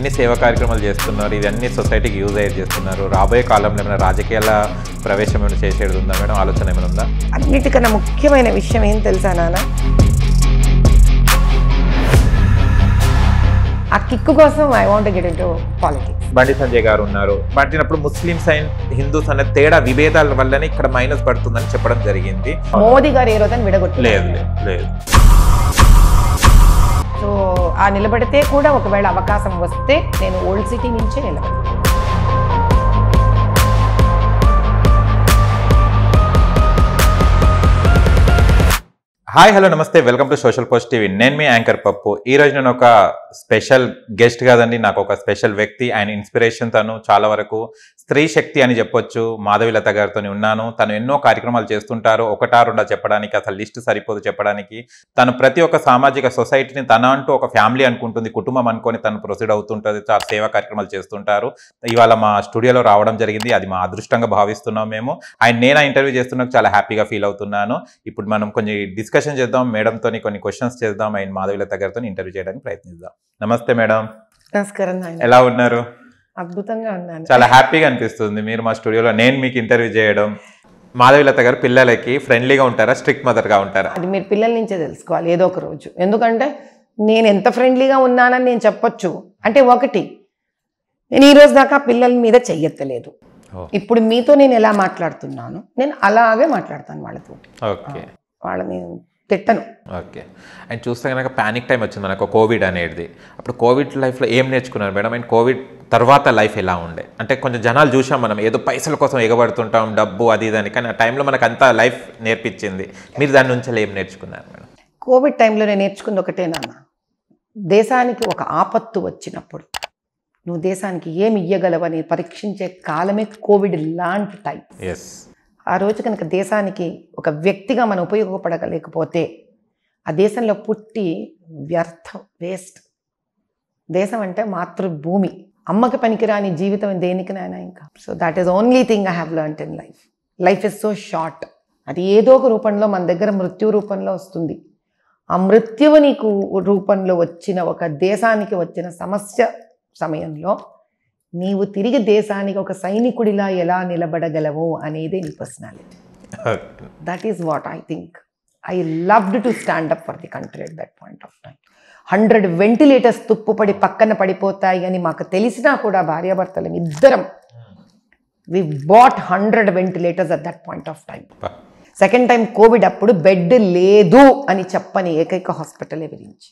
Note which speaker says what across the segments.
Speaker 1: ఇన్ని సేవా కార్యక్రమాలు చేస్తున్నారు, ఇవన్నీ సొసైటీకి యూజ్ అయ్యేది చేస్తున్నారు. రాబోయే కాలంలో ఏమైనా రాజకీయాల ప్రవేశం ఏమైనా చేసేది ఉందా మేడం? ఆలోచన ఏమైనా ఉందా?
Speaker 2: అన్నిటికన్నా ముఖ్యమైన విషయం ఏం తెలుసా నాన్న, ఆ కిక్కు కోసం I want get into politics.
Speaker 1: Bandi Sanjay గారు ఉన్నారు, పట్టినప్పుడు ముస్లిమ్స్ అండ్ హిందూస్ అనే తేడా విభేదాల వల్లనే ఇక్కడ మైనస్ పడుతుందని చెప్పడం జరిగింది.
Speaker 2: మోదీ గారు ఏ రోజని విడగొట్టలేదు.
Speaker 1: లేదు.
Speaker 2: సో ఆ నిలబడితే కూడా ఒకవేళ అవకాశం వస్తే నేను ఓల్డ్ సిటీ నుంచే నిలబడతాను.
Speaker 1: హాయ్ హలో నమస్తే, welcome to social post TV. నేను మీ యాంకర్ పప్పు. ఈ రోజు నేను ఒక స్పెషల్ గెస్ట్ కాదండి, నాకు ఒక స్పెషల్ వ్యక్తి. ఆయన ఇన్స్పిరేషన్, తను చాలా వరకు స్త్రీ శక్తి అని చెప్పొచ్చు. మాధవిలత గారితో ఉన్నాను. తను ఎన్నో కార్యక్రమాలు చేస్తుంటారు, ఒకటా రెండా చెప్పడానికి అసలు లిస్ట్ సరిపోదు చెప్పడానికి. తను ప్రతి ఒక్క సామాజిక సొసైటీని తన అంటూ ఒక ఫ్యామిలీ అనుకుంటుంది, కుటుంబం అనుకొని తను ప్రొసీడ్ అవుతుంటుంది. చాలా సేవా కార్యక్రమాలు చేస్తుంటారు. ఇవాళ మా స్టూడియోలో రావడం జరిగింది, అది మా అదృష్టంగా భావిస్తున్నాం మేము. నేను ఆ ఇంటర్వ్యూ చేస్తున్నప్పుడు చాలా హ్యాపీగా ఫీల్ అవుతున్నాను. ఇప్పుడు మనం కొన్ని డిస్కషన్ చేద్దాం, మేడంతో కొన్ని క్వశ్చన్స్ చేద్దాం, ఆయన మాధవిలత గారితో ఇంటర్వ్యూ చేయడానికి ప్రయత్నిద్దాం. నమస్తే మేడం.
Speaker 2: నమస్కారం.
Speaker 1: ఎలా ఉన్నారు?
Speaker 2: అద్భుతంగా ఉన్నాను,
Speaker 1: చాలా హ్యాపీగా అనిపిస్తుంది మీరు మా స్టూడియోలో నేను మీకు ఇంటర్వ్యూ చేయడం. మాధవిలత గారు పిల్లలకి ఫ్రెండ్లీగా ఉంటారా, స్ట్రిక్ట్ మదర్గా ఉంటారా?
Speaker 2: అది మీరు పిల్లల నుంచే తెలుసుకోవాలి ఏదో ఒక రోజు. ఎందుకంటే నేను ఎంత ఫ్రెండ్లీగా ఉన్నానని నేను చెప్పొచ్చు అంటే, ఒకటి నేను ఈ రోజు దాకా పిల్లల మీద చెయ్యెత్తలేదు. ఇప్పుడు మీతో నేను ఎలా మాట్లాడుతున్నాను, నేను అలాగే మాట్లాడతాను వాళ్ళతో.
Speaker 1: ఓకే,
Speaker 2: వాళ్ళని తిట్టను.
Speaker 1: ఓకే. అండ్ చూస్తే కనుక ప్యానిక్ టైం వచ్చింది మనకు, కోవిడ్ అనేది. అప్పుడు కోవిడ్ లైఫ్లో ఏం నేర్చుకున్నారు మేడం? అండ్ కోవిడ్ తర్వాత లైఫ్ ఎలా ఉండే? అంటే కొంచెం జనాలు చూసాం మనం, ఏదో పైసల కోసం ఎగబడుతుంటాం, డబ్బు అది ఇది అని, కానీ ఆ టైంలో మనకు అంతా లైఫ్ నేర్పించింది. మీరు దాని నుంచి ఏం నేర్చుకున్నారు మేడం?
Speaker 2: కోవిడ్ టైంలో నేను నేర్చుకుంది ఒకటే నాన్న, దేశానికి ఒక ఆపత్తు వచ్చినప్పుడు నువ్వు దేశానికి ఏమి ఇయ్యగలవని పరీక్షించే కాలమే కోవిడ్ లాంటి టైం.
Speaker 1: ఎస్.
Speaker 2: ఆ రోజు కనుక దేశానికి ఒక వ్యక్తిగా మనం ఉపయోగపడలేకపోతే ఆ దేశంలో పుట్టి వ్యర్థం, వేస్ట్. దేశం అంటే మాతృభూమి, అమ్మకి పనికిరాని జీవితం దేనికినైనా ఇంకా. So that is only thing I have learned in life. Life is so short. అది ఏదో ఒక రూపంలో మన దగ్గర మృత్యు రూపంలో వస్తుంది. ఆ మృత్యువు నీకు రూపంలో వచ్చిన ఒక దేశానికి వచ్చిన సమస్య సమయంలో నీవు తిరిగి దేశానికి ఒక సైనికుడిలా ఎలా నిలబడగలవు అనేది నీ personality. That is what I think. I loved to stand up for the country at that point of time. 100 ventilators తుప్పుపడి పక్కన పడిపోతాయి అని మాకు తెలిసినా కూడా భార్యాభర్తలం ఇద్దరం we bought 100 ventilators at that point of time. Second time Covid అప్పుడు బెడ్ లేదు అని చెప్పని ఏకైక హాస్పిటలే విరించి.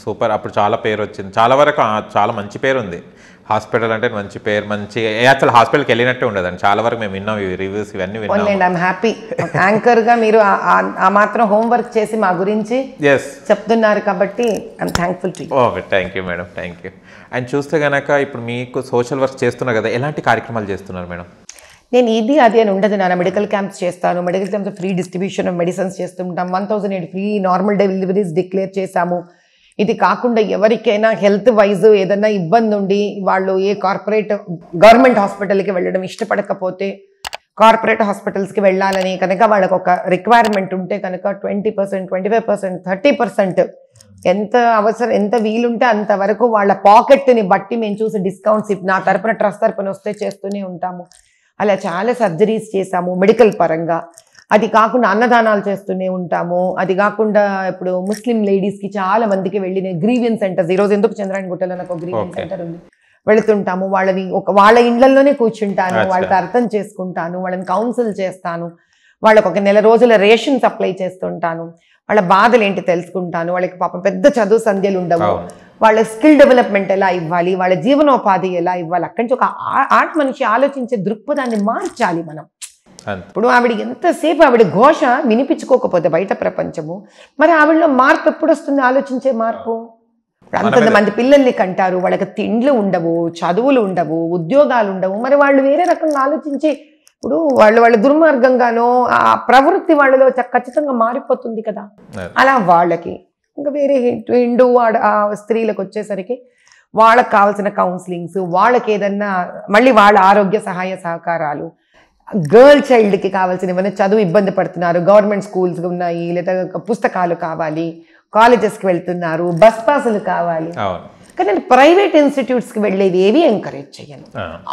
Speaker 1: సూపర్. అప్పుడు చాలా పేరు వచ్చింది, చాలా వరకు చాలా మంచి పేరు ఉంది. హాస్పిటల్ అంటే మంచి పేరు, మంచి అసలు హాస్పిటల్కి వెళ్ళినట్టే ఉండదండి. చాలా వరకు మేము విన్నాం, రివ్యూస్ ఇవన్నీ విన్నాం.
Speaker 2: ఐఎమ్ హ్యాపీ యాంకర్ గా మీరు ఆ మాత్రం హోంవర్క్ చేసి మా గురించి చెప్తున్నారు కాబట్టి I'm thankful to you.
Speaker 1: Okay, thank you madam, thank you. And చూస్తే కనుక ఇప్పుడు మీకు సోషల్ వర్క్ చేస్తున్నారు కదా, ఎలాంటి కార్యక్రమాలు చేస్తున్నారు మేడం?
Speaker 2: నేను ఇది అది అని ఉండదు నాన్న. మెడికల్ క్యాంప్స్ చేస్తాను, medical camps free distribution of medicines చేస్తుంటాం. 1008 ఫ్రీ నార్మల్ డెలివరీస్ డిక్లేర్ చేశాము. ఇది కాకుండా ఎవరికైనా హెల్త్ వైజ్ ఏదైనా ఇబ్బంది ఉండి వాళ్ళు ఏ గవర్నమెంట్ హాస్పిటల్కి వెళ్ళడం ఇష్టపడకపోతే కార్పొరేట్ హాస్పిటల్స్కి వెళ్ళాలని కనుక వాళ్ళకు ఒక రిక్వైర్మెంట్ ఉంటే కనుక 20%, 25%, 30% ఎంత అవసరం, ఎంత వీలుంటే అంతవరకు వాళ్ళ పాకెట్ని బట్టి మేము చూసి డిస్కౌంట్స్ నా తరపున ట్రస్ట్ తరపున వస్తే చేస్తూనే ఉంటాము. అలా చాలా సర్జరీస్ చేశాము మెడికల్ పరంగా. అది కాకుండా అన్నదానాలు చేస్తూనే ఉంటాము. అది కాకుండా ఇప్పుడు ముస్లిం లేడీస్కి చాలా మందికి వెళ్ళి నేను గ్రీవియన్స్ సెంటర్స్, ఈరోజు ఎందుకు చంద్రాయణ గుట్టలో నాకు గ్రీవియన్స్ సెంటర్ ఉంది, వెళుతుంటాము. వాళ్ళని వాళ్ళ ఇళ్లలోనే కూర్చుంటాను, వాళ్ళతో అర్థం చేసుకుంటాను, వాళ్ళని కౌన్సిల్ చేస్తాను, వాళ్ళకు ఒక నెల రోజుల రేషన్ సప్లై చేస్తుంటాను, వాళ్ళ బాధలు ఏంటి తెలుసుకుంటాను. వాళ్ళకి పాపం పెద్ద చదువు సంధ్యలు ఉండవు, వాళ్ళ స్కిల్ డెవలప్మెంట్ ఎలా ఇవ్వాలి, వాళ్ళ జీవనోపాధి ఎలా ఇవ్వాలి, అక్కడి నుంచి ఒక ఆర్ట్ మనిషి ఆలోచించే దృక్పథాన్ని మార్చాలి మనం. ఇప్పుడు ఆవిడ ఎంతసేపు ఆవిడ ఘోష వినిపించుకోకపోతే బయట ప్రపంచము, మరి ఆవిడలో మార్పు ఎప్పుడు వస్తుంది? ఆలోచించే మార్పు. అంతమంది పిల్లల్ని కంటారు, వాళ్ళకి తిండ్లు ఉండవు, చదువులు ఉండవు, ఉద్యోగాలు ఉండవు, మరి వాళ్ళు వేరే రకంగా ఆలోచించి ఇప్పుడు వాళ్ళ దుర్మార్గంగానో ఆ ప్రవృత్తి వాళ్ళలో ఖచ్చితంగా మారిపోతుంది కదా. అలా వాళ్ళకి ఇంకా వేరే హిందూ స్త్రీలకు వచ్చేసరికి వాళ్ళకి కావాల్సిన కౌన్సిలింగ్స్, వాళ్ళకి ఏదన్నా మళ్ళీ వాళ్ళ ఆరోగ్య సహాయ సహకారాలు, గర్ల్ చైల్డ్కి కావాల్సినవన్నీ చదువు ఇబ్బంది పడుతున్నారు, గవర్నమెంట్ స్కూల్స్ ఉన్నాయి, లేదా పుస్తకాలు కావాలి, కాలేజెస్కి వెళ్తున్నారు, బస్ పాసులు కావాలి. కానీ నేను ప్రైవేట్ ఇన్స్టిట్యూట్స్కి వెళ్ళేది ఏవి ఎంకరేజ్ చేయను.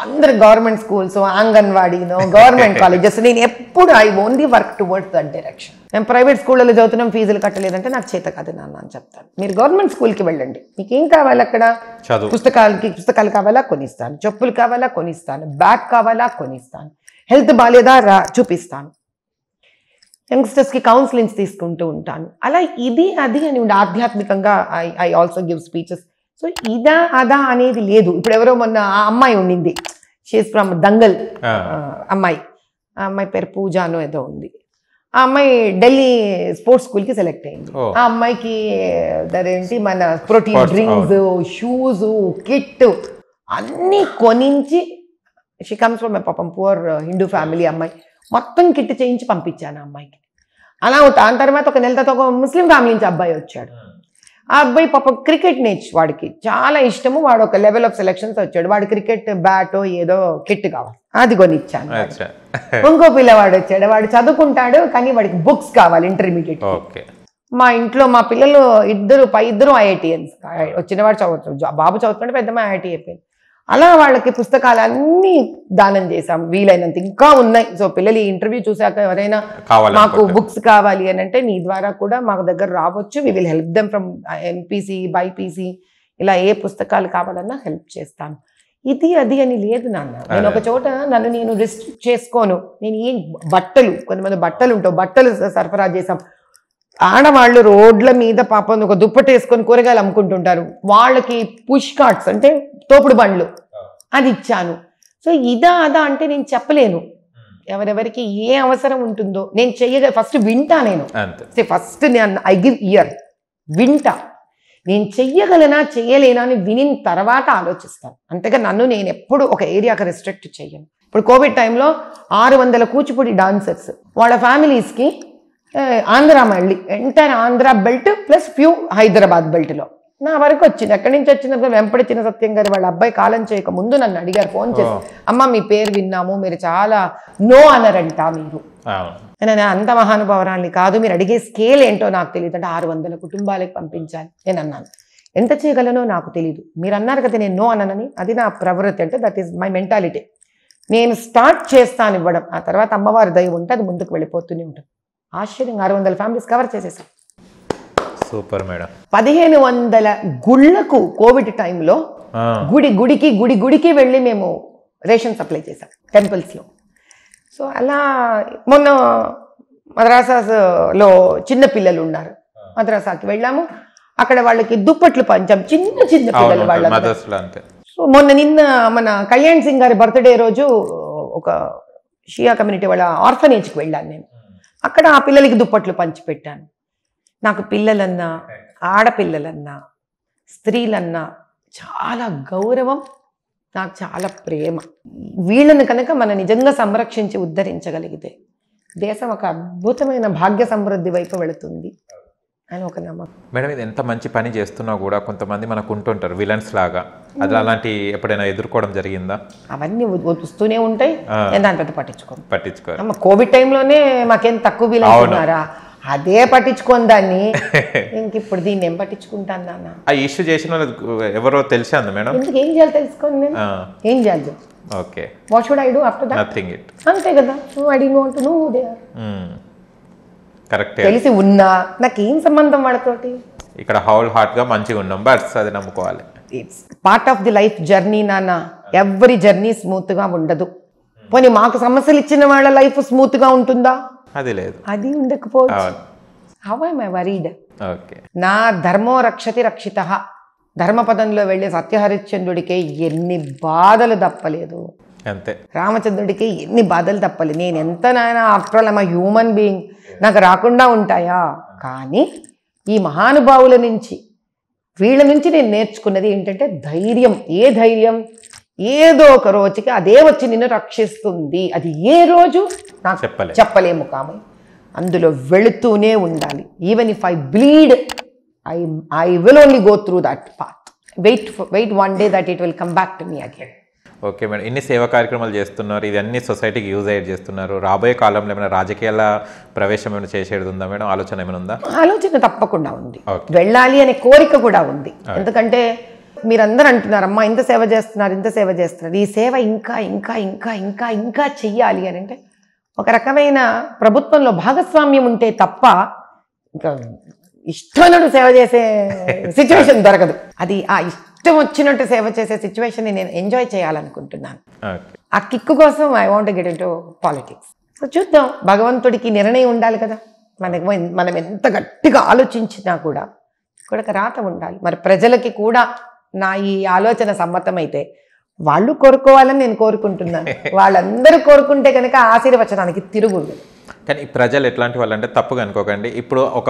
Speaker 2: అందరు గవర్నమెంట్ స్కూల్స్, అంగన్వాడీనో, గవర్నమెంట్ కాలేజెస్, నేను ఎప్పుడు I only work towards that direction. మేము ప్రైవేట్ స్కూళ్ళలో చదువుతున్నాం, ఫీజులు కట్టలేదంటే నాకు చేత కాదు నాన్న అని చెప్తాను. మీరు గవర్నమెంట్ స్కూల్కి వెళ్ళండి, మీకు ఏం కావాలి అక్కడ, పుస్తకాలు కావాలా కొనిస్తాను, చెప్పులు కావాలా కొనిస్తాను, బ్యాగ్ కావాలా కొనిస్తాను, హెల్త్ బాగాలేదా చూపిస్తాను, యంగ్స్టర్స్కి కౌన్సిలింగ్స్ తీసుకుంటూ ఉంటాను. అలా ఇది అది అని ఉండే ఆధ్యాత్మికంగా I also give speeches. So ఇదా అదా అనేది లేదు. ఇప్పుడు ఎవరో మొన్న ఆ అమ్మాయి ఉండింది, షీస్ ఫ్రమ్ దంగల్ అమ్మాయి, ఆ అమ్మాయి పేరు పూజానో ఏదో ఉంది. ఆ అమ్మాయి ఢిల్లీ స్పోర్ట్స్ స్కూల్కి సెలెక్ట్ అయింది. ఆ అమ్మాయికి అదేంటి మన ప్రోటీన్ డ్రింక్స్, షూస్, కిట్ అన్నీ కొనించి, షీ కమ్స్ ఫ్రమ్ పాపం పువర్ హిందూ ఫ్యామిలీ అమ్మాయి, మొత్తం కిట్ చేయించి పంపించాను ఆ అమ్మాయికి. అలా దాని తర్వాత ఒక నెల తర్వాత ఒక ముస్లిం ఫ్యామిలీ నుంచి అబ్బాయి వచ్చాడు. ఆ అబ్బాయి పాపం క్రికెట్ వాడికి చాలా ఇష్టము, వాడు ఒక లెవెల్ ఆఫ్ సెలెక్షన్స్ వచ్చాడు. వాడు క్రికెట్ బ్యాటో ఏదో కిట్ కావాలి, అది కొనిచ్చాను. ఇంకో పిల్లవాడు వచ్చాడు, వాడు చదువుకుంటాడు కానీ వాడికి బుక్స్ కావాలి ఇంటర్మీడియట్. మా ఇంట్లో మా పిల్లలు ఇద్దరు IITians, వచ్చినవాడు చదువుతాడు, బాబు చదువుతుంటే పెద్దమ్మ IIT అయిపోయింది. అలా వాళ్ళకి పుస్తకాలు అన్నీ దానం చేశాం వీలైనంత, ఇంకా ఉన్నాయి. సో పిల్లలు ఈ ఇంటర్వ్యూ చూసాక ఎవరైనా మాకు బుక్స్ కావాలి అని అంటే నీ ద్వారా కూడా మాకు దగ్గర రావచ్చు. We will help them from MPC, BIPC, ఇలా ఏ పుస్తకాలు కావాలన్నా హెల్ప్ చేస్తాను. ఇది అది అని లేదు నాన్న. నేను ఒక చోట నేను రిస్ట్రిక్ట్ చేసుకోను. నేను ఏం కొంతమంది బట్టలు ఉంటావు, బట్టలు సరఫరా చేసాం. ఆడవాళ్ళు రోడ్ల మీద పాపం ఒక దుప్పటి వేసుకొని కూరగాయలు అమ్ముకుంటుంటారు, వాళ్ళకి పుష్ కార్ట్స్ అంటే తోపుడు బండ్లు అది ఇచ్చాను. సో ఇదా అదా అంటే నేను చెప్పలేను. ఎవరెవరికి ఏ అవసరం ఉంటుందో నేను ఫస్ట్ వింటా. నేను ఫస్ట్ ఐ గివ్ ఇయర్, వింటా. నేను చెయ్యగలనా చెయ్యలేనా అని వినిన తర్వాత ఆలోచిస్తాను. అంతేగా నేను ఎప్పుడు ఒక ఏరియాకి రెస్ట్రిక్ట్ చెయ్యను. ఇప్పుడు కోవిడ్ టైంలో 600 కూచిపూడి డాన్సర్స్ వాళ్ళ ఫ్యామిలీస్కి ఆంధ్ర మళ్ళీ entire Andhra belt plus few Hyderabad బెల్ట్లో నా వరకు వచ్చింది. ఎక్కడి నుంచి వచ్చినప్పుడు వెంపటి చిన్న సత్యం గారు వాళ్ళ అబ్బాయి కాలం చేయక ముందు నన్ను అడిగారు, ఫోన్ చేసి, అమ్మ మీ పేరు విన్నాము, మీరు చాలా నో అనరంట మీరు. నేను అంత మహానుభావరాన్ని కాదు, మీరు అడిగే స్కేల్ ఏంటో నాకు తెలియదు అంటే 600 కుటుంబాలకు పంపించాలి. నేను అన్నాను, ఎంత చేయగలనో నాకు తెలియదు. మీరు అన్నారు కదా నేను నో అననని, అది నా ప్రవృత్తి, అంటే దట్ ఈస్ మై మెంటాలిటీ. నేను స్టార్ట్ చేస్తాను ఇవ్వడం, ఆ తర్వాత అమ్మవారి దయ ఉంటే అది ముందుకు వెళ్ళిపోతూనే ఉంటుంది. ఆశ్చర్యంగా 600 ఫ్యామిలీస్ కవర్ చేసేసాం.
Speaker 1: Super madam.
Speaker 2: 1500 గుళ్ళకు కోవిడ్ టైంలో గుడికి వెళ్ళి మేము రేషన్ సప్లై చేసాం టెంపుల్స్లో. సో అలా మొన్న మద్రాసాలో చిన్న పిల్లలు ఉన్నారు, మద్రాసాకి వెళ్ళాము, అక్కడ వాళ్ళకి దుప్పట్లు పంచాం, చిన్న పిల్లలు వాళ్ళ. సో నిన్న మన కళ్యాణ్ సింగ్ గారి బర్త్డే రోజు ఒక షియా కమ్యూనిటీ వాళ్ళ ఆర్ఫనేజ్కి వెళ్ళాను నేను. అక్కడ ఆ పిల్లలకి దుప్పట్లు పంచిపెట్టాను. నాకు పిల్లలన్నా, ఆడపిల్లలన్నా, స్త్రీలన్నా చాలా గౌరవం, నాకు చాలా ప్రేమ. వీళ్ళని కనుక మనం నిజంగా సంరక్షించి ఉద్ధరించగలిగితే దేశం ఒక అద్భుతమైన భాగ్య సమృద్ధి వైపు వెళుతుంది అని ఒక నమ్మకం.
Speaker 1: మేడం, ఇది ఎంత మంచి పని చేస్తున్నా కూడా కొంతమంది మనకు ఉంటుంటారు విలన్స్ లాగా, అది అలాంటి ఎప్పుడైనా ఎదుర్కోవడం జరిగిందా?
Speaker 2: అవన్నీ వస్తూనే ఉంటాయి, నేను దాని పెద్ద పట్టించుకో. కోవిడ్ టైంలోనే మాకేం తక్కువ విలన్స్ ఉన్నారా, అదే పట్టించుకోని దాన్ని ఇంక ఇప్పుడు దీన్ని ఏం పట్టించుకుంటాను నాన్న.
Speaker 1: ఆ ఇష్యూ చేసిన ఎవరో తెలిసా మేడం?
Speaker 2: ఎందుకు ఏం చేయాలి తెలుసుకోండి, నేను ఏం చేయాలి.
Speaker 1: Okay,
Speaker 2: what should I do after that?
Speaker 1: Nothing it.
Speaker 2: అంతే కదా, I don't want to know who they are.
Speaker 1: Correct.
Speaker 2: తెలిసి ఉన్నా నాకేం సంబంధం వాళ్ళతోటి.
Speaker 1: ఇక్కడ హౌల్ హార్ట్ గా మంచిగా ఉన్నాం, బట్ అది నమ్ముకోవాలి.
Speaker 2: It's part of the life journey నాన్న. ఎవ్రీ జర్నీ స్మూత్ గా ఉండదు. పోనీ మాకు సమస్యలు ఇచ్చిన వాళ్ళ లైఫ్ స్మూత్ గా ఉంటుందా?
Speaker 1: అది లేదు,
Speaker 2: అది ఉండకపోవచ్చు. How I my worried? నా ధర్మో రక్షతి రక్షితః, ధర్మపదంలో వెళ్ళే సత్యహరిశ్చంద్రుడికే ఎన్ని బాధలు తప్పలేదు,
Speaker 1: అంతే.
Speaker 2: రామచంద్రుడికి ఎన్ని బాధలు తప్పలేదు. నేను ఎంత నాయన after all I'm a human being, నాకు రాకుండా ఉంటాయా? కానీ ఈ మహానుభావుల నుంచి, వీళ్ళ నుంచి నేను నేర్చుకున్నది ఏంటంటే ధైర్యం. ఏ ధైర్యం? ఏదో ఒక రోజుకి అదే వచ్చి నిన్ను రక్షిస్తుంది. అది ఏ రోజు నాకు చెప్పలేము, కామై అందులో వెళుతూనే ఉండాలి. Even if I bleed, I will only go through that path. Wait one day that it will come back to me again.
Speaker 1: Okay madam, ఇన్ని సేవా కార్యక్రమాలు చేస్తున్నారు, ఇది అన్ని సొసైటీకి యూజ్ అయ్యేది చేస్తున్నారు. రాబోయే కాలంలో ఏమైనా రాజకీయాల ప్రవేశం ఏమైనా చేసేది ఉందా మేడం? ఆలోచన ఏమైనా ఉందా?
Speaker 2: ఆలోచన తప్పకుండా ఉంది, వెళ్ళాలి అనే కోరిక కూడా ఉంది. ఎందుకంటే మీరందరూ అంటున్నారు అమ్మా ఇంత సేవ చేస్తున్నారు, ఈ సేవ ఇంకా ఇంకా ఇంకా ఇంకా ఇంకా చెయ్యాలి అని అంటే ఒక రకమైన ప్రభుత్వంలో భాగస్వామ్యం ఉంటే తప్ప ఇంకా ఇష్టం సేవ చేసే సిచ్యువేషన్ దొరకదు. అది ఆ ఇష్టం వచ్చినట్టు సేవ చేసే సిచ్యువేషన్ నేను ఎంజాయ్ చేయాలనుకుంటున్నాను. ఆ కిక్కు కోసం I want get into politics. So చూద్దాం, భగవంతుడికి నిర్ణయం ఉండాలి కదా. మనం ఎంత గట్టిగా ఆలోచించినా కూడా రాత ఉండాలి. మరి ప్రజలకి కూడా నా ఈ ఆలోచన సమ్మతమైతే వాళ్ళు కోరుకోవాలని నేను కోరుకుంటున్నాను. వాళ్ళందరూ కోరుకుంటే కనుక ఆశీర్వచనానికి తిరుగుండదు.
Speaker 1: కానీ ఈ ప్రజలు ఎట్లాంటి వాళ్ళు అంటే తప్పుగా అనుకోకండి. ఇప్పుడు ఒక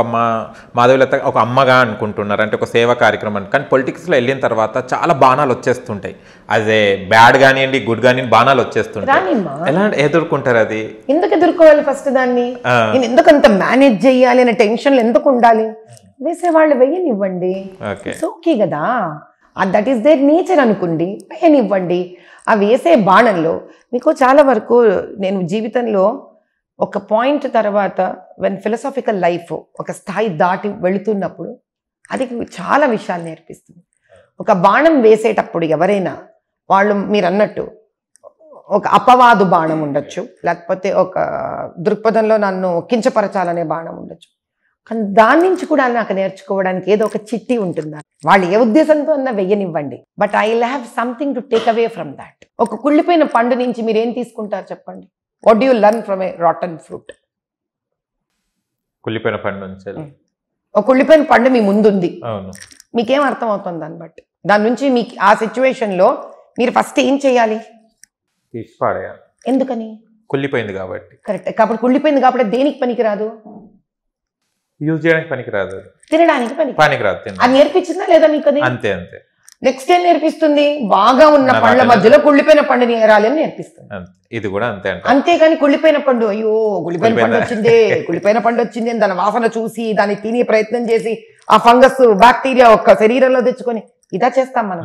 Speaker 1: మాధవీలత ఒక అమ్మగా అనుకుంటున్నారు అంటే ఒక సేవా కార్యక్రమం, కానీ పొలిటిక్స్లో వెళ్ళిన తర్వాత చాలా బాణాలు వచ్చేస్తుంటాయి. అదే బ్యాడ్ కానివ్వండి గుడ్ కానివ్వండి బాణాలు వచ్చేస్తుంటాయి. ఎలా ఎదుర్కొంటారు? అది ఎందుకు
Speaker 2: ఎదుర్కోవాలి? ఫస్ట్ దాన్ని నేను ఎందుకు అంత మేనేజ్ చేయాలి అనే టెన్షన్లు ఎందుకు ఉండాలి? వేసేవాళ్ళు వెయ్యనివ్వండి, ఓకే కదా. దట్ ఈస్ దేర్ నేచర్ అనుకోండి, వేయనివ్వండి. ఆ వేసే బాణంలో మీకు చాలా వరకు నేను జీవితంలో ఒక పాయింట్ తర్వాత వెన్ ఫిలసాఫికల్ లైఫ్ ఒక స్థాయి దాటి వెళుతున్నప్పుడు అది చాలా విషయాలు నేర్పిస్తుంది. ఒక బాణం వేసేటప్పుడు ఎవరైనా వాళ్ళు మీరు అన్నట్టు ఒక అపవాదు బాణం ఉండొచ్చు, లేకపోతే ఒక దృక్పథంలో నన్ను కించపరచాలనే బాణం ఉండొచ్చు. కానీ దాని నుంచి కూడా నాకు నేర్చుకోవడానికి ఏదో ఒక చిట్టి ఉంటుంది. వాళ్ళు ఏ ఉద్దేశంతో అన్నా వెయ్యనివ్వండి, but I will have something to take away from that. ఒక కుళ్ళిపోయిన పండు నుంచి మీరు ఏం తీసుకుంటారు చెప్పండి? What do you learn from a rotten fruit?
Speaker 1: కుళ్ళిపోయిన పండు నుంచి
Speaker 2: ఒక కుళ్ళిపోయిన పండు మీ ముందుంది, మీకేం అర్థం అవుతుంది దాన్ని బట్టి? దాని నుంచి మీకు ఆ సిచ్యువేషన్లో మీరు ఫస్ట్ ఏం చేయాలి? ఎందుకని?
Speaker 1: కుళ్ళిపోయింది కాబట్టి.
Speaker 2: కరెక్ట్. కాబట్టి కుళ్ళిపోయింది కాబట్టి దేనికి పనికిరాదు?
Speaker 1: యూజ్ చేయడానికి పనికిరాదు,
Speaker 2: తినడానికి పనికిరాదు. అది నేర్పించిందా లేదా మీకు? అది
Speaker 1: అంతే అంతే.
Speaker 2: నెక్స్ట్ ఏం నేర్పిస్తుంది? బాగా ఉన్న పండ్ల మధ్యలో కుళ్ళిపోయిన పండుని ఏరాలి అని నేర్పిస్తుంది.
Speaker 1: ఇది కూడా అంతే.
Speaker 2: అంతేగాని కుళ్ళిపోయిన పండు అయ్యో కుళ్ళిపోయిన పండు వచ్చింది, కుళ్ళిపోయిన పండు వచ్చింది అని దాని వాసన చూసి దాన్ని తినే ప్రయత్నం చేసి ఆ ఫంగస్ బ్యాక్టీరియా ఒక్క శరీరంలో తెచ్చుకొని ఇదా చేస్తాం మనం.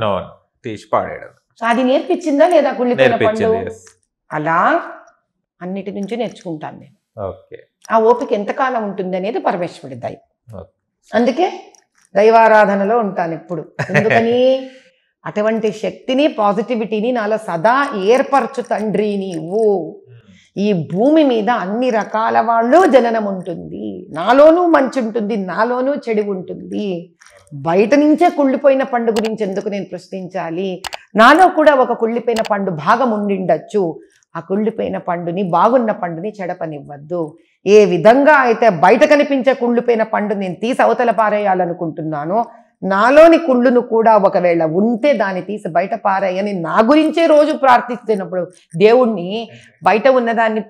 Speaker 1: తీసి పాడేయడం.
Speaker 2: అది నేర్పించిందా లేదా కుళ్ళిపోయిన పండు? అలా అన్నిటి నుంచి నేర్చుకుంటాను నేను. ఆ ఓపిక ఎంతకాలం ఉంటుంది అనేది పరమేశ్వరుడి దయ. అందుకే దైవారాధనలో ఉంటాను ఎప్పుడు. ఎందుకని? అటువంటి శక్తిని పాజిటివిటీని నాలో సదా ఏర్పరచు తండ్రి నీవు. ఈ భూమి మీద అన్ని రకాల వాళ్ళు జననం ఉంటుంది, నాలోనూ మంచి ఉంటుంది, నాలోనూ చెడు ఉంటుంది. బయట నుంచే కుళ్ళిపోయిన పండు గురించి ఎందుకు నేను ప్రశ్నించాలి? నాలో కూడా ఒక కుళ్ళిపోయిన పండు భాగం ఉండిండొచ్చు. ఆ కుళ్ళిపోయిన పండుని బాగున్న పండుని చెడపనివ్వద్దు. ఏ విధంగా అయితే బయట కనిపించే కుళ్ళిపోయిన పండు నేను తీసి అవతల పారేయాలనుకుంటున్నానో, నాలోని కుళ్ళును కూడా ఒకవేళ ఉంటే దాన్ని తీసి బయట పారేయని నా గురించే రోజు ప్రార్థిస్తున్నప్పుడు దేవుణ్ణి బయట ఉన్నదాన్ని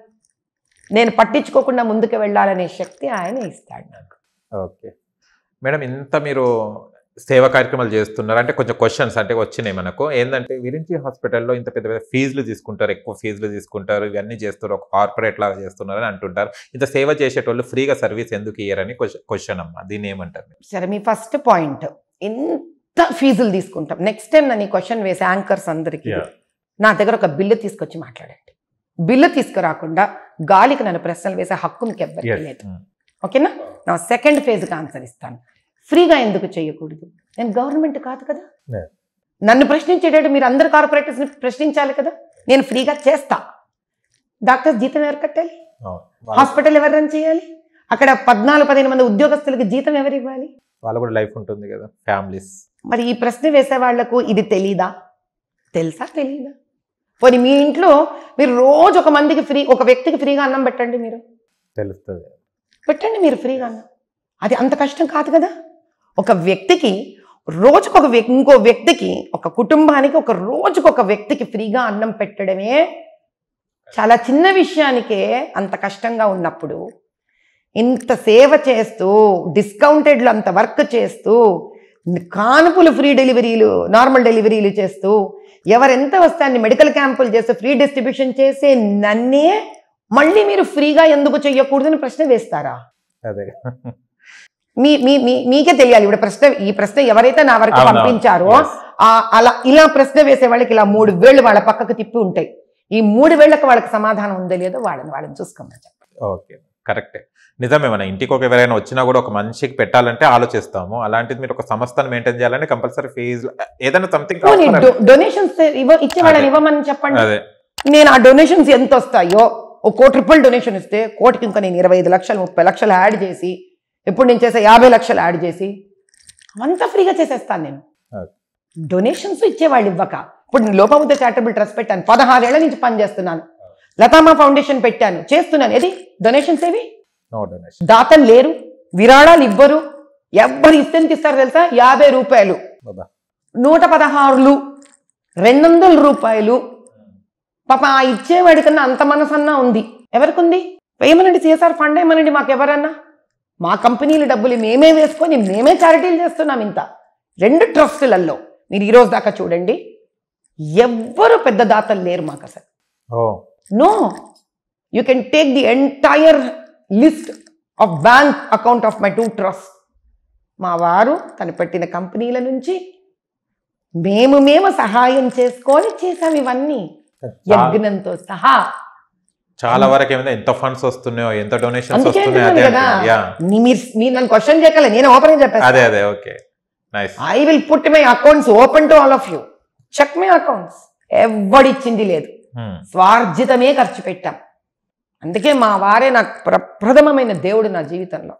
Speaker 2: నేను పట్టించుకోకుండా ముందుకు వెళ్ళాలనే శక్తి ఆయన ఇస్తాడు నాకు.
Speaker 1: ఓకే మేడం, ఇంత మీరు సేవా కార్యక్రమాలు చేస్తున్నారు అంటే కొంచెం క్వశ్చన్స్ అంటే వచ్చినాయి మనకు. ఏంటంటే విరించి హాస్పిటల్లో ఇంత పెద్ద పెద్ద ఫీజులు తీసుకుంటారు, ఎక్కువ ఫీజులు తీసుకుంటారు, ఇవన్నీ చేస్తారు, ఒక కార్పొరేట్ లాగా చేస్తున్నారు అని అంటుంటారు. ఇంత సేవ చేసేటోళ్ళు ఫ్రీగా సర్వీస్ ఎందుకు ఇయ్యరని క్వశ్చన్ అమ్మా, దీన్ని ఏమంటారు?
Speaker 2: సరే, మీ ఫస్ట్ పాయింట్ ఎంత ఫీజులు తీసుకుంటాం. నెక్స్ట్ టైం నన్ను ఈ క్వశ్చన్ వేసే యాంకర్స్ అందరికీ నా దగ్గర ఒక బిల్లు తీసుకొచ్చి మాట్లాడండి. బిల్లు తీసుకురాకుండా గాలికి నన్ను ప్రశ్నలు వేసే హక్కు మీకు ఎవ్వరికీ లేదు. ఓకేనా? నా సెకండ్ ఫేజ్కి ఆన్సర్ ఇస్తాను. ఫ్రీగా ఎందుకు చేయకూడదు? నేను గవర్నమెంట్ కాదు కదా. నన్ను ప్రశ్నించేటట్టు మీరు అందరు కార్పొరేటర్స్ని ప్రశ్నించాలి కదా. నేను ఫ్రీగా చేస్తా. డాక్టర్స్ జీతం ఎవరు కట్టాలి? హాస్పిటల్ ఎవరు రన్ చేయాలి? అక్కడ 14-15 మంది ఉద్యోగస్తులకి జీతం ఎవరు ఇవ్వాలి?
Speaker 1: వాళ్ళు కూడా లైఫ్ ఉంటుంది కదా, ఫ్యామిలీస్.
Speaker 2: మరి ఈ ప్రశ్న వేసే వాళ్లకు ఇది తెలీదా? తెలుసా తెలీదా? పోనీ మీ ఇంట్లో మీరు రోజు ఒక వ్యక్తికి ఫ్రీగా అన్నం పెట్టండి. మీరు
Speaker 1: తెలుస్తుంది,
Speaker 2: పెట్టండి మీరు ఫ్రీగా అన్నం. అది అంత కష్టం కాదు కదా. ఒక వ్యక్తికి రోజుకొక ఇంకో వ్యక్తికి, ఒక కుటుంబానికి రోజుకొక వ్యక్తికి ఫ్రీగా అన్నం పెట్టడమే చాలా చిన్న విషయానికే అంత కష్టంగా ఉన్నప్పుడు, ఇంత సేవ చేస్తూ డిస్కౌంటెడ్లు అంత వర్క్ చేస్తూ కానుపులు ఫ్రీ డెలివరీలు, నార్మల్ డెలివరీలు చేస్తూ ఎవరెంత వస్తే అన్ని మెడికల్ క్యాంపులు చేస్తూ ఫ్రీ డిస్ట్రిబ్యూషన్ చేసే నన్నే మళ్ళీ మీరు ఫ్రీగా ఎందుకు చెయ్యకూడదని ప్రశ్న వేస్తారా?
Speaker 1: అదే
Speaker 2: మీకే తెలియాలి. ఇప్పుడు ఈ ప్రశ్న ఎవరైతే నా వరకు పంపించారో ఇలా ప్రశ్న వేసే వాళ్ళకి ఇలా 3 వేళ్ళు వాళ్ళ పక్కకు తిప్పి ఉంటాయి. ఈ 3 వేళ్లకు వాళ్ళకి సమాధానం ఉందో లేదో వాళ్ళని చూసుకోమని చెప్పండి.
Speaker 1: ఓకే, కరెక్టే, నిజమే. మన ఇంటికి ఒక ఎవరైనా వచ్చినా కూడా ఒక మనిషికి పెట్టాలంటే ఆలోచిస్తాము. అలాంటిది మీరు ఒక సంస్థను మెయింటైన్ చేయాలంటే కంపల్సరీ ఫీజు ఏదైనా సంథింగ్
Speaker 2: డొనేషన్స్ ఇచ్చేవాళ్ళని ఇవ్వమని చెప్పండి.
Speaker 1: అదే
Speaker 2: నేను ఆ డొనేషన్స్ ఎంత వస్తాయో, ఒక ₹1,00,000 డొనేషన్ ఇస్తే కోటికి ఇంకా నేను 25 లక్షలు 30 లక్షలు యాడ్ చేసి, ఇప్పుడు నేను చేసే 50 లక్షలు యాడ్ చేసి అంతా ఫ్రీగా చేసేస్తాను నేను. డొనేషన్స్ ఇచ్చేవాళ్ళు ఇవ్వక, ఇప్పుడు నేను లోపముద్ర చారిటబుల్ ట్రస్ట్ పెట్టాను, 16 ఏళ్ల నుంచి పనిచేస్తున్నాను. లతామా ఫౌండేషన్ పెట్టాను, చేస్తున్నాను. ఏది డొనేషన్స్ ఏవి? దాతలు లేరు, విరాళాలు ఇవ్వరు. ఎవ్వరు ఇస్తేంత ఇస్తారు తెలుసా? ₹50, 116, ₹200. పాప ఆ ఇచ్చేవాడి కన్నా అంత మనసన్నా ఉంది. ఎవరికి ఉంది? వేయమనండి, CSR ఫండ్ వేయమనండి మాకు ఎవరన్నా. మా కంపెనీలు డబ్బులు మేమే వేసుకొని మేమే చారిటీలు చేస్తున్నాం. ఇంత 2 ట్రస్టులలో మీరు ఈ రోజు దాకా చూడండి, ఎవ్వరు పెద్ద దాతలు లేరు మాకు అసలు. No, you can take the entire list of bank account of my 2 trust. మా వారు తను పెట్టిన కంపెనీల నుంచి మేము సహాయం చేసుకొని చేసాం ఇవన్నీ, యజ్ఞంతో సహా.
Speaker 1: చాలా వరకు ఏమైనా ఎంత ఫండ్స్ వస్తున్నాయో, ఎంత డొనేషన్స్
Speaker 2: కదా.
Speaker 1: వస్తున్నాయో
Speaker 2: మీరు నన్ను క్వశ్చన్ చేయగల, నేను ఓపెన్ చెప్పాను.
Speaker 1: అదే okay, nice.
Speaker 2: I will put my accounts open to all of you. Check my accounts. ఎవడిచ్చింది లేదు, స్వార్జితమే ఖర్చు పెట్టాం. అందుకే మా వారే నాకు ప్రప్రథమమైన దేవుడు నా జీవితంలో.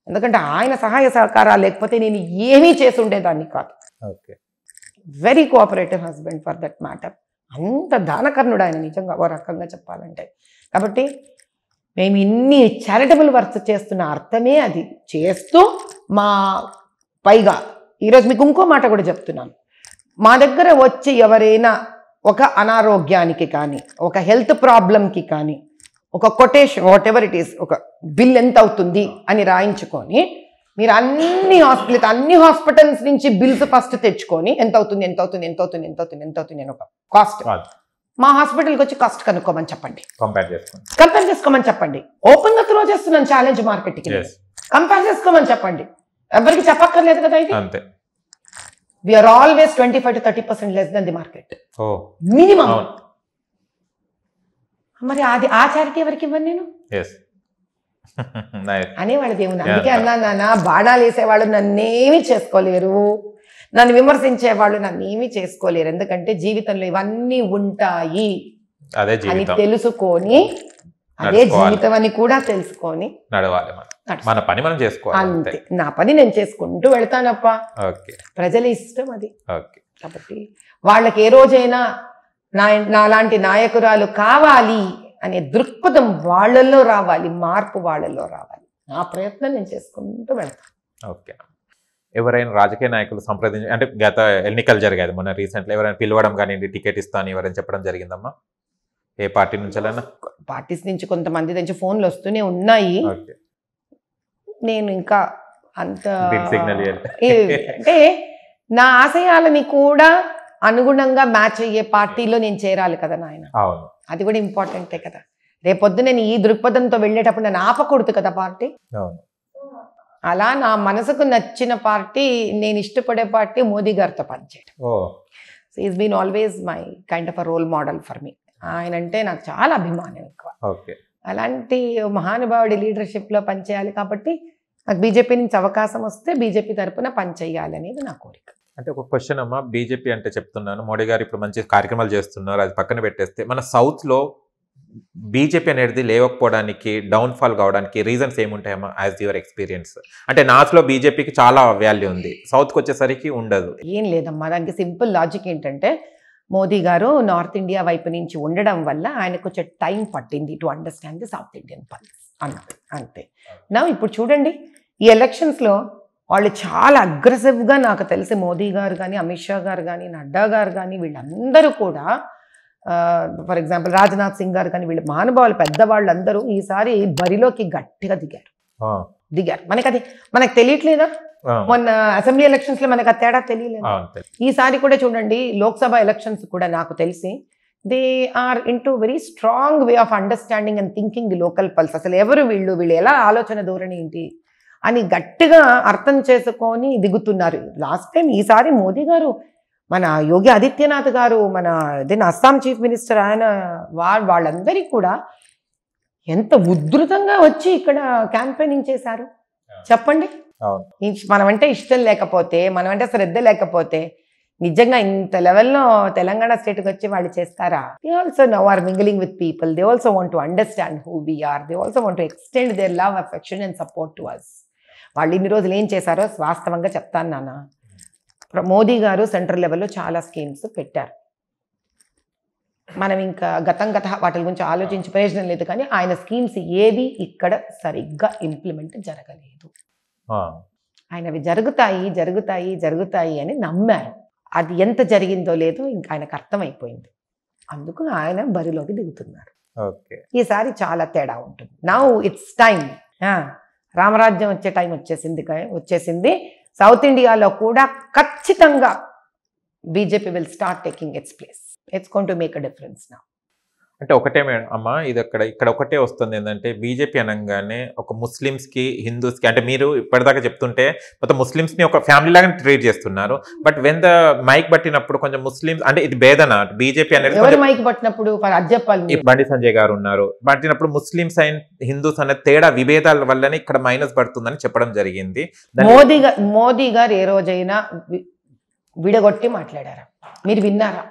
Speaker 2: ఎందుకంటే ఆయన సహాయ సహకారాలు లేకపోతే నేను ఏమీ చేసి ఉండేదాన్ని కాదు. Very cooperative husband for that matter. అంత దానకర్ణుడు ఆయన, నిజంగా ఓ రకంగా చెప్పాలంటే. కాబట్టి మేము ఇన్ని చారిటబుల్ వర్క్స్ చేస్తున్న అర్థమే అది. చేస్తూ మా పైగా ఈరోజు మీకు ఇంకో మాట కూడా చెప్తున్నాను. మా దగ్గర వచ్చి ఎవరైనా ఒక అనారోగ్యానికి కానీ, ఒక హెల్త్ ప్రాబ్లంకి కానీ, ఒక quotation what ever it is, ఒక బిల్ ఎంత అవుతుంది అని రాయించుకొని, మీరు అన్ని హాస్పిటల్స్ నుంచి బిల్స్ ఫస్ట్ తెచ్చుకొని ఎంత అవుతుంది అని ఒక కాస్ట్, మా హాస్పిటల్కి వచ్చి కాస్ట్ కనుక్కోమని చెప్పండి, కంపేర్ చేసుకోమని చెప్పండి. ఓపెన్ గా త్రో చేస్తున్నాను ఛాలెంజ్ మార్కెట్కి. కంపేర్ చేసుకోమని చెప్పండి, ఎవరికి చెప్పక్కర్లేదు కదా. ఇది we are always 25 to 30% less than the market. Minimum. మరి అది ఆ చారిటీ ఎవరికి ఇవ్వను నేను అనేవాళ్ళు దేవుని. అందుకే అన్నా, నాన్న బాణాలు వేసేవాళ్ళు నన్నేమీ చేసుకోలేరు, నన్ను విమర్శించేవాళ్ళు నన్నేమీ చేసుకోలేరు. ఎందుకంటే జీవితంలో ఇవన్నీ ఉంటాయి అని తెలుసుకొని, అదే జీవితం అని కూడా తెలుసుకొని నడవాలి.
Speaker 1: మన పని మనం చేసుకోవాలి.
Speaker 2: అంతే, నా పని నేను చేసుకుంటూ వెళ్తానప్ప. ప్రజల ఇష్టం అది. కాబట్టి వాళ్ళకి ఏ రోజైనా నాలాంటి నాయకురాలు కావాలి అనే దృక్పథం వాళ్ళల్లో రావాలి, మార్పు వాళ్ళల్లో రావాలి. నా ప్రయత్నం నేను చేసుకుంటూ వెళ్తాను.
Speaker 1: ఓకే. ఎవరైనా రాజకీయ నాయకులు సంప్రదించి, అంటే గత ఎన్నికలు జరిగాయి మొన్న రీసెంట్లీ, ఎవరైనా పిలవడం కానీ టికెట్ ఇస్తాను ఎవరైనా చెప్పడం జరిగిందమ్మా? ఏ పార్టీ నుంచి?
Speaker 2: పార్టీస్ నుంచి కొంతమంది నుంచి ఫోన్లు వస్తూనే ఉన్నాయి. నేను ఇంకా అంత అంటే నా ఆశయాలని కూడా అనుగుణంగా మ్యాచ్ అయ్యే పార్టీలో నేను చేరాలి కదా నాయన. అది కూడా ఇంపార్టెంటే కదా. రేపొద్దు నేను ఈ దృక్పథంతో వెళ్ళేటప్పుడు నన్ను ఆపకూడదు కదా పార్టీ. అలా నా మనసుకు నచ్చిన పార్టీ, నేను ఇష్టపడే పార్టీ మోదీ గారితో పనిచేయడం. So is been always my kind of a role model for me. ఆయన అంటే నాకు చాలా అభిమానం ఎక్కువ. అలాంటి మహానుభావుడి లీడర్షిప్లో పనిచేయాలి కాబట్టి నాకు బీజేపీ నుంచి అవకాశం వస్తే బీజేపీ తరఫున పనిచేయాలి అనేది నా కోరిక.
Speaker 1: అంటే ఒక క్వశ్చన్ అమ్మా, బీజేపీ అంటే చెప్తున్నాను, మోడీ గారు ఇప్పుడు మంచి కార్యక్రమాలు చేస్తున్నారు, అది పక్కన పెట్టేస్తే మన సౌత్లో బీజేపీ అనేది లేవకపోవడానికి, డౌన్ఫాల్ కావడానికి రీజన్స్ ఏముంటాయమ్మా యాజ్ యువర్ ఎక్స్పీరియన్స్? అంటే నార్త్లో బీజేపీకి చాలా వాల్యూ ఉంది, సౌత్కి వచ్చేసరికి ఉండదు.
Speaker 2: ఏం లేదమ్మా, దానికి సింపుల్ లాజిక్ ఏంటంటే మోదీ గారు నార్త్ ఇండియా వైపు నుంచి ఉండడం వల్ల ఆయనకు కొంచెం టైం పట్టింది to understand the south Indian pulse. అంతే. నా ఇప్పుడు చూడండి, ఈ ఎలక్షన్స్లో వాళ్ళు చాలా అగ్రెసివ్గా, నాకు తెలిసి మోదీ గారు కానీ, అమిత్ షా గారు కానీ, నడ్డా గారు కానీ, వీళ్ళందరూ కూడా, ఫర్ ఎగ్జాంపుల్ రాజ్నాథ్ సింగ్ గారు కానీ, వీళ్ళు మహానుభావులు పెద్దవాళ్ళందరూ ఈసారి బరిలోకి గట్టిగా దిగారు. మనకు తెలియట్లేదా? మొన్న అసెంబ్లీ ఎలక్షన్స్ లో మనకు ఆ తేడా తెలియలేదు. ఈసారి కూడా చూడండి, లోక్సభ ఎలక్షన్స్ కూడా నాకు తెలిసి they are into very strong way of understanding and thinking the local pulse. అసలు ఎవరు వీళ్ళు ఎలా ఆలోచన ధోరణి ఏంటి అని గట్టిగా అర్థం చేసుకొని దిగుతున్నారు. లాస్ట్ టైం ఈసారి మోదీ గారు, మన యోగి ఆదిత్యనాథ్ గారు, మన అస్సాం చీఫ్ మినిస్టర్, ఆయన వాళ్ళందరికీ కూడా ఎంత ఉధృతంగా వచ్చి ఇక్కడ క్యాంపెయినింగ్ చేశారు చెప్పండి. మనమంటే ఇష్టం లేకపోతే, మనమంటే శ్రద్ధ లేకపోతే నిజంగా ఇంత లెవెల్లో తెలంగాణ స్టేట్కి వచ్చి వాళ్ళు చేస్తారా? They also now are mingling with people. They also want to understand who we are. They also want to extend their love, affection and support to us. వాళ్ళు ఇన్ని రోజులు ఏం చేశారో వాస్తవంగా చెప్తాను నాన్న. మోదీ గారు సెంట్రల్ లెవెల్లో చాలా స్కీమ్స్ పెట్టారు. మనం ఇంకా గత వాటి గురించి ఆలోచించి ప్రయోజనం లేదు, కానీ ఆయన స్కీమ్స్ ఏవి ఇక్కడ సరిగ్గా ఇంప్లిమెంట్ జరగలేదు. ఆయనవి జరుగుతాయి అని నమ్మారు. అది ఎంత జరిగిందో లేదో ఇంకా ఆయనకు అర్థమైపోయింది. అందుకు ఆయన బరిలోకి దిగుతున్నారు. ఈసారి చాలా తేడా ఉంటుంది. Now it's time. రామరాజ్యం వచ్చే టైం వచ్చేసింది. సౌత్ ఇండియాలో కూడా ఖచ్చితంగా BJP will start taking its place. It's going to make a difference now.
Speaker 1: అంటే ఒకటే అమ్మా, ఇది ఇక్కడ ఒకటే వస్తుంది ఏంటంటే, బీజేపీ అనగానే ఒక ముస్లిమ్స్కి, హిందూస్కి, అంటే మీరు ఇప్పటిదాకా చెప్తుంటే మొత్తం ముస్లిమ్స్ని ఒక ఫ్యామిలీ లాగా ట్రీట్ చేస్తున్నారు. బట్ వెన్ ద మైక్ పట్టినప్పుడు కొంచెం ముస్లిమ్స్ అంటే ఇది భేదన బీజేపీ అనేది
Speaker 2: మైక్ పట్టినప్పుడు
Speaker 1: బండి సంజయ్ గారు ఉన్నారు, పట్టినప్పుడు ముస్లిమ్స్ అండ్ హిందూస్ అనే తేడా విభేదాల వల్లనే ఇక్కడ మైనస్ పడుతుందని చెప్పడం జరిగింది.
Speaker 2: మోదీ గారు ఏ రోజైనా విడగొట్టి మాట్లాడారా? మీరు విన్నారా?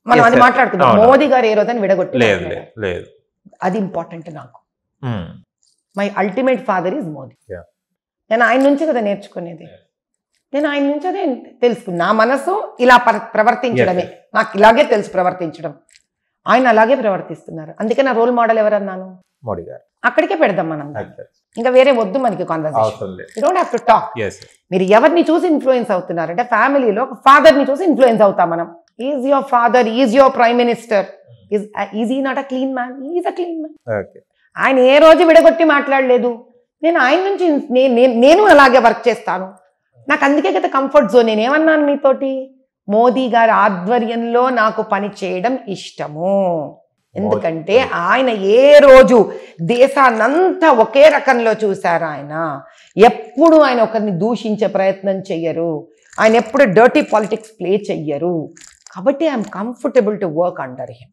Speaker 2: మనం అది మాట్లాడుకుందాం. మోదీ గారు ఏ రోజైనా విడగొట్టి
Speaker 1: లేదు.
Speaker 2: అది ఇంపార్టెంట్ నాకు. My ultimate father is Modi. నేను ఆయన నుంచి కదా నేర్చుకునేది. నేను ఆయన నుంచి అదే తెలుసుకున్నా. నా మనసు ఇలా ప్రవర్తించడమే, నాకు ఇలాగే తెలుసు ప్రవర్తించడం. ఆయన అలాగే ప్రవర్తిస్తున్నారు. అందుకే నా రోల్ మోడల్ ఎవరన్నాను?
Speaker 1: మోడీ గారు.
Speaker 2: అక్కడికే పెడదాం మనం. ఇంకా వేరే వద్దు మనకి conversation. You don't have to talk. మీరు ఎవరిని చూసి ఇన్ఫ్లుయెన్స్ అవుతున్నారంటే, ఫ్యామిలీలో ఒక ఫాదర్ని చూసి ఇన్ఫ్లుయెన్స్ అవుతాం మనం. Is your father, is your prime minister, is he not a clean man? Is a clean man. ఆయన ఏ రోజు విడగొట్టి మాట్లాడలేదు. నేను ఆయన నుంచి నేను అలాగే వర్క్ చేస్తాను. నాకు అందుకే కదా కంఫర్ట్ జోన్. నేనేమన్నాను మీతోటి? మోదీ గారి ఆధ్వర్యంలో నాకు పని చేయడం ఇష్టము. ఎందుకంటే ఆయన ఏ రోజు దేశాన్నంతా ఒకే రకంలో చూశారు. ఆయన ఎప్పుడు ఆయన ఒకరిని దూషించే ప్రయత్నం చెయ్యరు. ఆయన ఎప్పుడు డర్టీ పాలిటిక్స్ ప్లే చెయ్యరు. కాబట్టి I'm comfortable to work under him.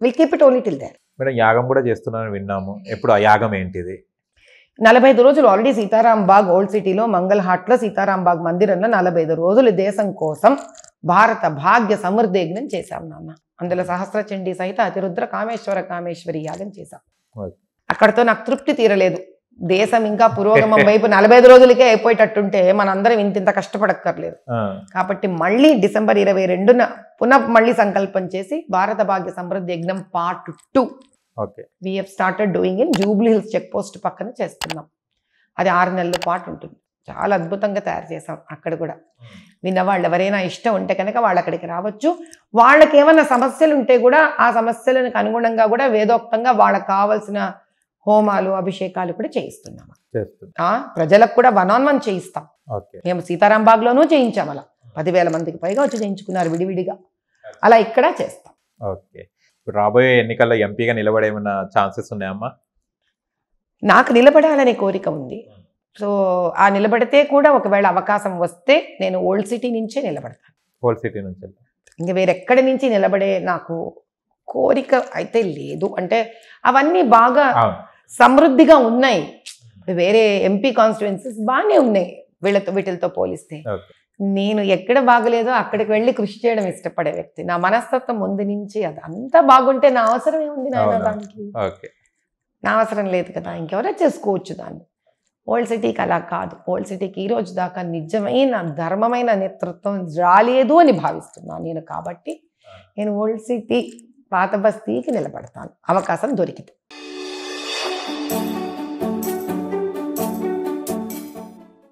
Speaker 2: Will keep it only till there.
Speaker 1: Madam, యాగం కూడా చేస్తున్నారని విన్నాము. ఎప్పుడు ఆ యాగం ఏంటిది?
Speaker 2: 45 రోజులు ఆల్రెడీ సీతారాం బాగ్ ఓల్డ్ సిటీలో మంగళ హాట్లో సీతారాం బాగ్ మందిరంలో 45 రోజులు దేశం కోసం భారత భాగ్య సమృద్ధి యజ్ఞం చేశాం నాన్న. అందులో సహస్రచండీ సహిత అతిరుద్ర కామేశ్వరి యాగం చేశాం. అక్కడితో నాకు తృప్తి తీరలేదు. దేశం ఇంకా పురోగమం వైపు 45 రోజులకే అయిపోయేటట్టుంటే మనందరం ఇంత కష్టపడక్కర్లేదు. కాబట్టి మళ్ళీ డిసెంబర్ 22న మళ్ళీ సంకల్పం చేసి భారత Bhagya Samriddhi Yagnam part 2 we have started doing in Jubilee Hills check post పక్కన చేస్తున్నాం. అది 6 నెలల పాటు ఉంటుంది. చాలా అద్భుతంగా తయారు చేసాం. అక్కడ కూడా విన్నవాళ్ళు ఎవరైనా ఇష్టం ఉంటే కనుక వాళ్ళు అక్కడికి రావచ్చు. వాళ్ళకి ఏమైనా సమస్యలు ఉంటే కూడా ఆ సమస్యలకు అనుగుణంగా కూడా వేదోక్తంగా వాళ్ళకి కావాల్సిన హోమాలు, అభిషేకాలు కూడా చేయిస్తున్నాం. ప్రజలకు కూడా 1-on-1 చేయిస్తాం. మేము సీతారాం బాగ్లోనూ చేయించాం. అలా 10,000 మందికి పైగా వచ్చి చేయించుకున్నారు విడివిడిగా. అలా ఇక్కడ చేస్తాం.
Speaker 1: రాబోయే ఎన్నికల్లో ఎంపీగా నిలబడే ఏమైనా ఛాన్సెస్ ఉన్నాయమ్మా?
Speaker 2: నాకు నిలబడాలనే కోరిక ఉంది. సో ఆ నిలబడితే కూడా ఒకవేళ అవకాశం వస్తే నేను ఓల్డ్ సిటీ నుంచే నిలబడతాను.
Speaker 1: ఓల్డ్ సిటీ నుంచి
Speaker 2: ఇంకా వేరెక్కడి నుంచి నిలబడే నాకు కోరిక అయితే లేదు. అంటే అవన్నీ బాగా సమృద్ధిగా ఉన్నాయి. వేరే ఎంపీ కాన్స్టిట్యుయెన్సీస్ బాగానే ఉన్నాయి వీటితో పోలిస్తే. నేను ఎక్కడ బాగలేదో అక్కడికి వెళ్ళి కృషి చేయడం ఇష్టపడే వ్యక్తి. నా మనస్తత్వం ముందు నుంచి అది అంతా బాగుంటే నా అవసరం ఏముంది నాయన దానికి? నా అవసరం లేదు కదా, ఇంకెవరో చేసుకోవచ్చు దాన్ని. ఓల్డ్ సిటీకి అలా కాదు. ఓల్డ్ సిటీకి ఈ రోజు దాకా నిజమైన ధర్మమైన నేతృత్వం రాలేదు అని భావిస్తున్నాను నేను. కాబట్టి నేను ఓల్డ్ సిటీ పాత బస్తీకి నిలబడతాను అవకాశం దొరికితే.